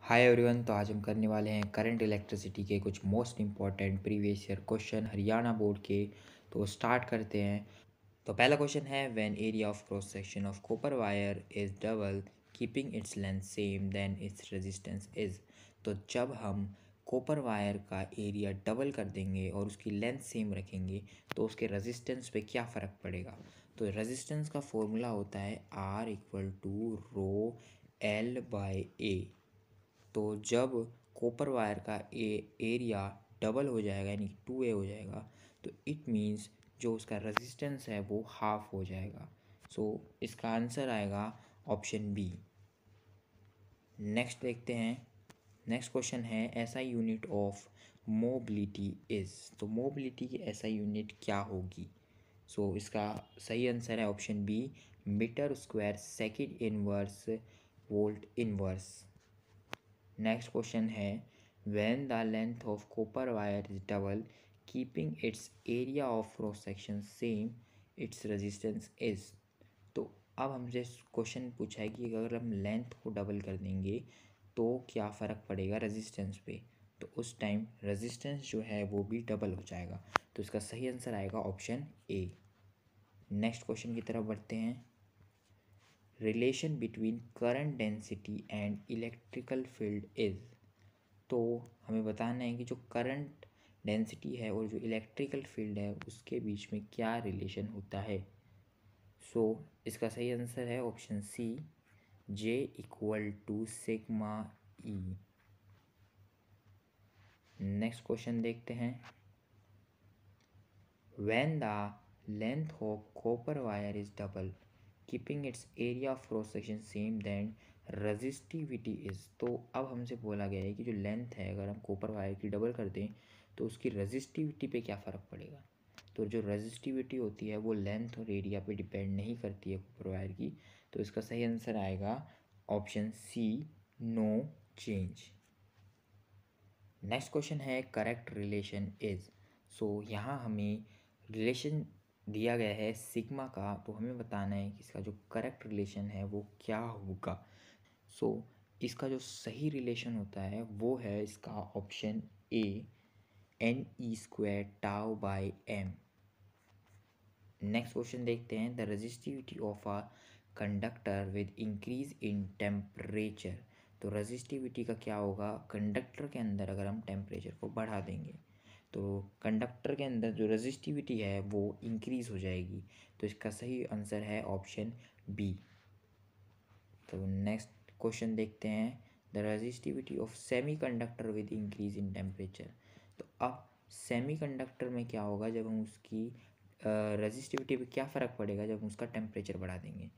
Hi everyone. तो आज हम करने वाले हैं करंट इलेक्ट्रिसिटी के कुछ most important previous year question Haryana board के। तो स्टार्ट करते हैं। तो पहला क्वेश्चन है, when area of cross section of copper wire is double keeping its length same then its resistance is. तो जब हम कॉपर वायर का एरिया डबल कर देंगे और उसकी लेंथ सेम रखेंगे तो उसके रेजिस्टेंस पे क्या फ़र्क पड़ेगा। तो रेजिस्टेंस का फॉर्मूला होता है R equal to rho L by A। तो जब कॉपर वायर का एरिया डबल हो जाएगा यानी 2A हो जाएगा तो इट मीन्स जो उसका रेजिस्टेंस है वो हाफ हो जाएगा। सो इसका आंसर आएगा ऑप्शन बी। नेक्स्ट देखते हैं। नेक्स्ट क्वेश्चन है, SI unit of mobility is. तो मोबिलिटी की एसआई यूनिट क्या होगी। सो इसका सही आंसर है option B, metre square second inverse volt inverse. Next question है, when the length of copper wire is double keeping its area of cross section same its resistance is. तो अब हमसे question पूछा है कि अगर हम लेंथ को डबल कर देंगे तो क्या फ़र्क पड़ेगा रेजिस्टेंस पे। तो उस टाइम रेजिस्टेंस जो है वो भी डबल हो जाएगा। तो इसका सही आंसर आएगा ऑप्शन ए। नेक्स्ट क्वेश्चन की तरफ बढ़ते हैं। Relation between current density and electrical field is. तो हमें बताना है कि जो करंट डेंसिटी है और जो इलेक्ट्रिकल फील्ड है उसके बीच में क्या रिलेशन होता है। सो इसका सही आंसर है option C, J equal to sigma E. Next question देखते हैं। When the length of copper wire is double keeping its area of cross section same then resistivity is. तो अब हमसे बोला गया है कि जो लेंथ है अगर हम कॉपर वायर की डबल कर दें तो उसकी रजिस्टिविटी पे क्या फ़र्क पड़ेगा। तो जो रजिस्टिविटी होती है वो लेंथ और एरिया पे डिपेंड नहीं करती है कॉपर वायर की। तो इसका सही आंसर आएगा option C, no change. Next question है, करेक्ट रिलेशन इज। सो यहाँ हमें रिलेशन दिया गया है सिग्मा का, तो हमें बताना है कि इसका जो करेक्ट रिलेशन है वो क्या होगा। सो इसका जो सही रिलेशन होता है वो है इसका option A, NE² tau by m. Next question देखते हैं, the resistivity of a conductor with increase in temperature. तो रेजिस्टिविटी का क्या होगा, कंडक्टर के अंदर अगर हम टेम्परेचर को बढ़ा देंगे तो कंडक्टर के अंदर जो रेजिस्टिविटी है वो इंक्रीज हो जाएगी। तो इसका सही आंसर है ऑप्शन बी। तो नेक्स्ट क्वेश्चन देखते हैं, the resistivity of semi conductor with increase in temperature. तो अब सेमी कंडक्टर में क्या होगा, जब हम उसकी रेजिस्टिविटी पे क्या फ़र्क पड़ेगा जब हम उसका टेम्परेचर बढ़ा देंगे।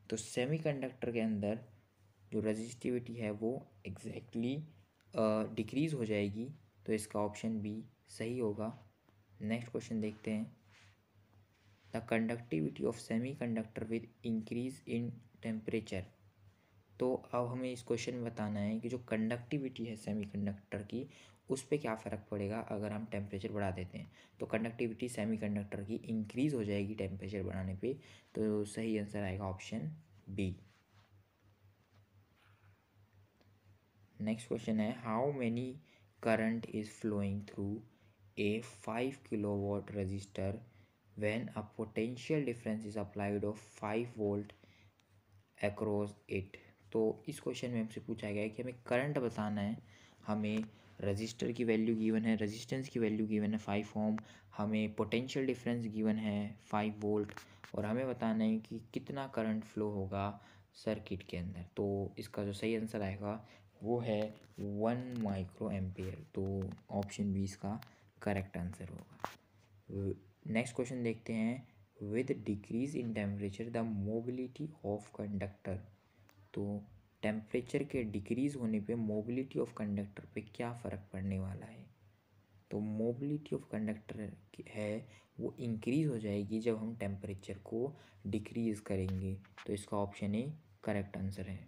तो सेमी कंडक्टर के अंदर जो रेजिस्टिविटी है वो एग्जैक्टली डिक्रीज़ हो जाएगी। तो इसका ऑप्शन बी सही होगा। नेक्स्ट क्वेश्चन देखते हैं, the conductivity of semi conductor with increase in temperature. तो अब हमें इस क्वेश्चन में बताना है कि जो कंडक्टिविटी है सेमीकंडक्टर की उस पर क्या फ़र्क पड़ेगा अगर हम टेम्परेचर बढ़ा देते हैं। तो कंडक्टिविटी सेमीकंडक्टर की इंक्रीज़ हो जाएगी टेम्परेचर बढ़ाने पे। तो सही आंसर आएगा ऑप्शन बी। नेक्स्ट क्वेश्चन है, how many current is flowing through a 5 kilowatt resistor when a potential difference is applied of 5 volt across it. तो इस क्वेश्चन में हमसे पूछा गया है कि हमें करंट बताना है। हमें रजिस्टर की वैल्यू गिवन है, रेजिस्टेंस की वैल्यू गिवन है 5 ओम, हमें पोटेंशियल डिफरेंस गिवन है 5 वोल्ट और हमें बताना है कि कितना करंट फ्लो होगा सर्किट के अंदर। तो इसका जो सही आंसर आएगा वो है 1 माइक्रो एम्पियर। तो ऑप्शन बी इसका करेक्ट आंसर होगा। नेक्स्ट क्वेश्चन देखते हैं, with decrease in temperature the mobility of conductor. तो टेम्परेचर के डिक्रीज़ होने पे मोबिलिटी ऑफ कंडक्टर पे क्या फ़र्क पड़ने वाला है। तो मोबिलिटी ऑफ कंडक्टर है वो इंक्रीज़ हो जाएगी जब हम टेम्परेचर को डिक्रीज़ करेंगे। तो इसका ऑप्शन ए करेक्ट आंसर है।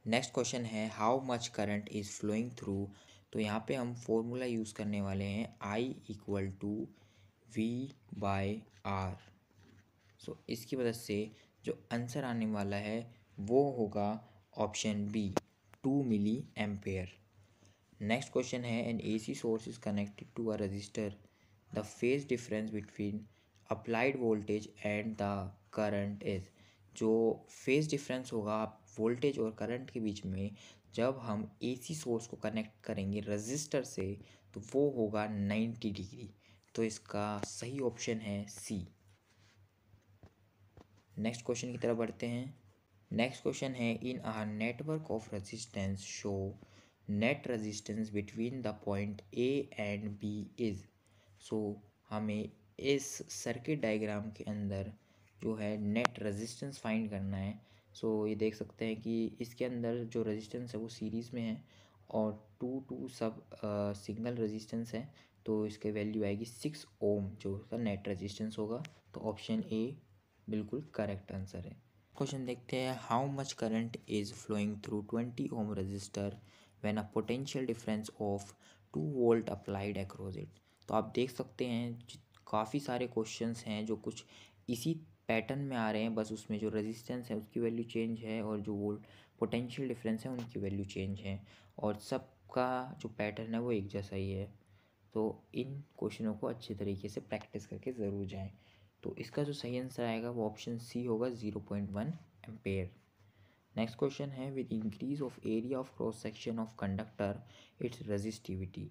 नेक्स्ट क्वेश्चन है, how much current is flowing through. तो यहाँ पे हम फॉर्मूला यूज़ करने वाले हैं I equal to V by R। So इसकी वजह से जो आंसर आने वाला है वो होगा option B. 2 milliampere. Next question है an AC source is connected to a resistor, the phase difference between applied voltage and the current is. जो फेज डिफरेंस होगा वोल्टेज और करंट के बीच में जब हम AC सोर्स को कनेक्ट करेंगे रजिस्टर से तो वो होगा 90 डिग्री। तो इसका सही ऑप्शन है सी। नेक्स्ट क्वेश्चन की तरफ बढ़ते हैं। नेक्स्ट क्वेश्चन है in a network of resistance show net resistance between the point A and B is. So हमें इस सर्किट डायग्राम के अंदर जो है नेट रेजिस्टेंस फाइंड करना है। सो ये देख सकते हैं कि इसके अंदर जो रेजिस्टेंस है वो सीरीज़ में है और टू सब सिंगल रेजिस्टेंस है, तो इसके वैल्यू आएगी 6 ओम जो उसका नेट रेजिस्टेंस होगा। तो ऑप्शन ए बिल्कुल करेक्ट आंसर है। क्वेश्चन देखते हैं how much current is flowing through 20 ohm resistor when a potential difference of 2 volt applied across it. तो आप देख सकते हैं काफ़ी सारे क्वेश्चंस हैं जो कुछ इसी पैटर्न में आ रहे हैं, बस उसमें जो रेजिस्टेंस है उसकी वैल्यू चेंज है और जो वोल्ट पोटेंशियल डिफरेंस है उनकी वैल्यू चेंज है और सबका जो पैटर्न है वो एक जैसा ही है। तो इन क्वेश्चनों को अच्छे तरीके से प्रैक्टिस करके ज़रूर जाएं। तो इसका जो सही आंसर आएगा वो ऑप्शन सी होगा 0.1 एम्पेयर। नेक्स्ट क्वेश्चन है with increase of area of cross section of conductor its resistivity.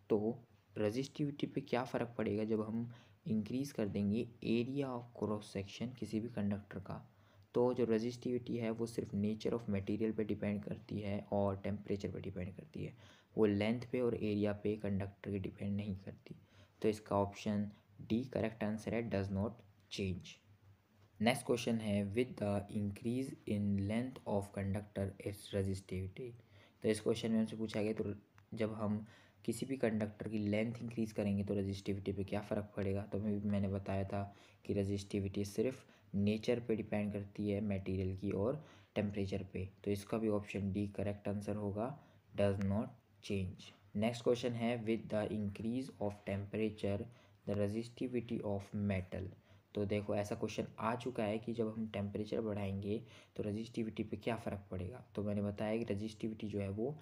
तो रेजिस्टिविटी पे क्या फ़र्क पड़ेगा जब हम इंक्रीज कर देंगे एरिया ऑफ क्रॉस सेक्शन किसी भी कंडक्टर का। तो जो रेजिस्टिविटी है वो सिर्फ नेचर ऑफ मटेरियल पे डिपेंड करती है और टेम्परेचर पे डिपेंड करती है, वो लेंथ पे और एरिया पे कंडक्टर की डिपेंड नहीं करती। तो इसका ऑप्शन डी करेक्ट आंसर है, does not change. Next question है with the increase in length of conductor its resistivity. तो इस क्वेश्चन में हमसे पूछा गया तो जब हम किसी भी कंडक्टर की लेंथ इंक्रीज करेंगे तो रेजिस्टिविटी पे क्या फ़र्क पड़ेगा। तो मैंने बताया था कि रेजिस्टिविटी सिर्फ नेचर पे डिपेंड करती है मटेरियल की और टेम्परेचर पे। तो इसका भी ऑप्शन डी करेक्ट आंसर होगा, does not change. Next question है with the increase of temperature the resistivity of metal. तो देखो ऐसा क्वेश्चन आ चुका है कि जब हम टेम्परेचर बढ़ाएंगे तो रजिस्टिविटी पे क्या फ़र्क पड़ेगा। तो मैंने बताया कि रजिस्टिविटी जो है वो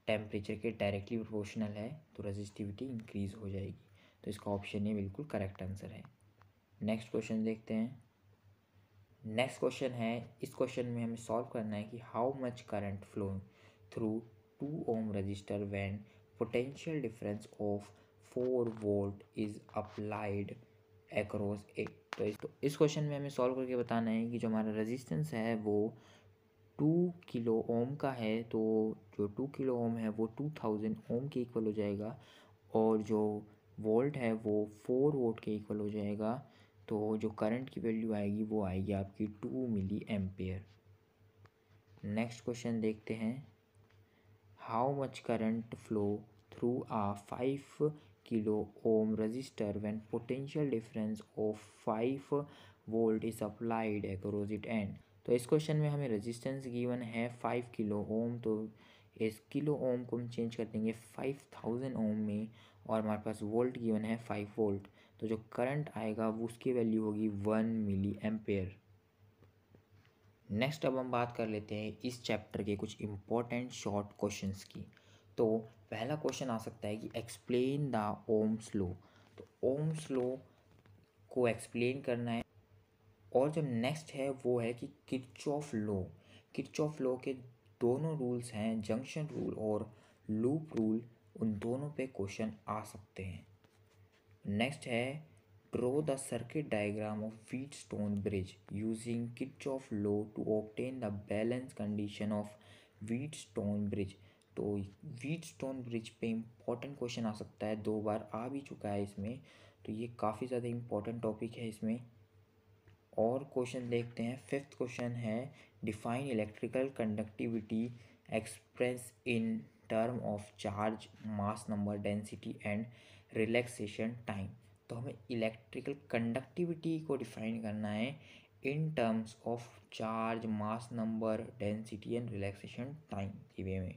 टेम्परेचर के डायरेक्टली प्रोपोर्शनल है, तो रजिस्टिविटी इंक्रीज़ हो जाएगी। तो इसका ऑप्शन ये बिल्कुल करेक्ट आंसर है। नेक्स्ट क्वेश्चन देखते हैं। नेक्स्ट क्वेश्चन है, इस क्वेश्चन में हमें सॉल्व करना है कि how much current flow through 2 ohm resistor when potential difference of 4 volt is applied across it. तो इस क्वेश्चन में हमें सॉल्व करके बताना है कि जो हमारा रेजिस्टेंस है वो 2 किलो ओम का है, तो जो 2 किलो ओम है वो 2000 ओम के इक्वल हो जाएगा और जो वोल्ट है वो 4 वोल्ट के इक्वल हो जाएगा। तो जो करंट की वैल्यू आएगी वो आएगी आपकी 2 मिली एम्पेयर। नेक्स्ट क्वेश्चन देखते हैं how much current flow through a 5 kilo ohm resistor when potential difference of 5 volt is applied across it and. तो इस क्वेश्चन में हमें रेजिस्टेंस गिवन है 5 किलो ओम, तो इस किलो ओम को हम चेंज कर देंगे 5000 ओम में और हमारे पास वोल्ट गिवन है 5 वोल्ट। तो जो करंट आएगा वो उसकी वैल्यू होगी 1 मिली एम्पेयर। नेक्स्ट अब हम बात कर लेते हैं इस चैप्टर के कुछ इम्पोर्टेंट शॉर्ट क्वेश्चंस की। तो पहला क्वेश्चन आ सकता है कि एक्सप्लेन द ओम्स लॉ। तो ओम्स लॉ को एक्सप्लेन करना है। और जो नेक्स्ट है वो है कि किरचॉफ लॉ। किरचॉफ लॉ के दोनों रूल्स हैं, जंक्शन रूल और लूप रूल, उन दोनों पे क्वेश्चन आ सकते हैं। नेक्स्ट है draw the circuit diagram of Wheatstone bridge using Kirchhoff law to obtain the balance condition of Wheatstone bridge. तो व्हीटस्टोन ब्रिज पे इम्पॉर्टेंट क्वेश्चन आ सकता है, 2 बार आ भी चुका है इसमें, तो ये काफ़ी ज़्यादा इम्पॉर्टेंट टॉपिक है इसमें। और क्वेश्चन देखते हैं, फिफ्थ क्वेश्चन है define electrical conductivity express in term of charge mass number density and relaxation time. तो हमें इलेक्ट्रिकल कंडक्टिविटी को डिफाइन करना है in terms of charge mass number density and relaxation time के वे में।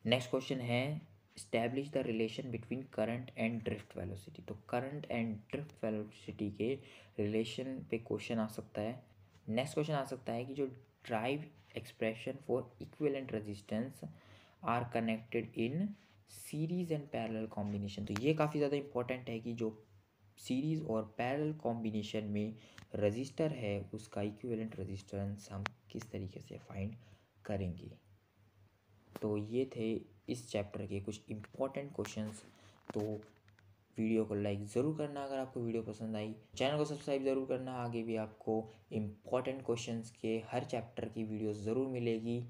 नेक्स्ट क्वेश्चन है establish the relation between current and drift velocity. तो current and drift velocity के रिलेशन पे क्वेश्चन आ सकता है। नेक्स्ट क्वेश्चन आ सकता है कि जो drive expression for equivalent resistance are connected in series and parallel combination। तो ये काफ़ी ज़्यादा important है कि जो सीरीज़ और पैरेलल कॉम्बिनेशन में रजिस्टर है उसका इक्विवेलेंट रेजिस्टेंस हम किस तरीके से फाइंड करेंगे। तो ये थे इस चैप्टर के कुछ इम्पोर्टेंट क्वेश्चंस। तो वीडियो को लाइक ज़रूर करना अगर आपको वीडियो पसंद आई, चैनल को सब्सक्राइब ज़रूर करना, आगे भी आपको इम्पोर्टेंट क्वेश्चंस के हर चैप्टर की वीडियो ज़रूर मिलेगी।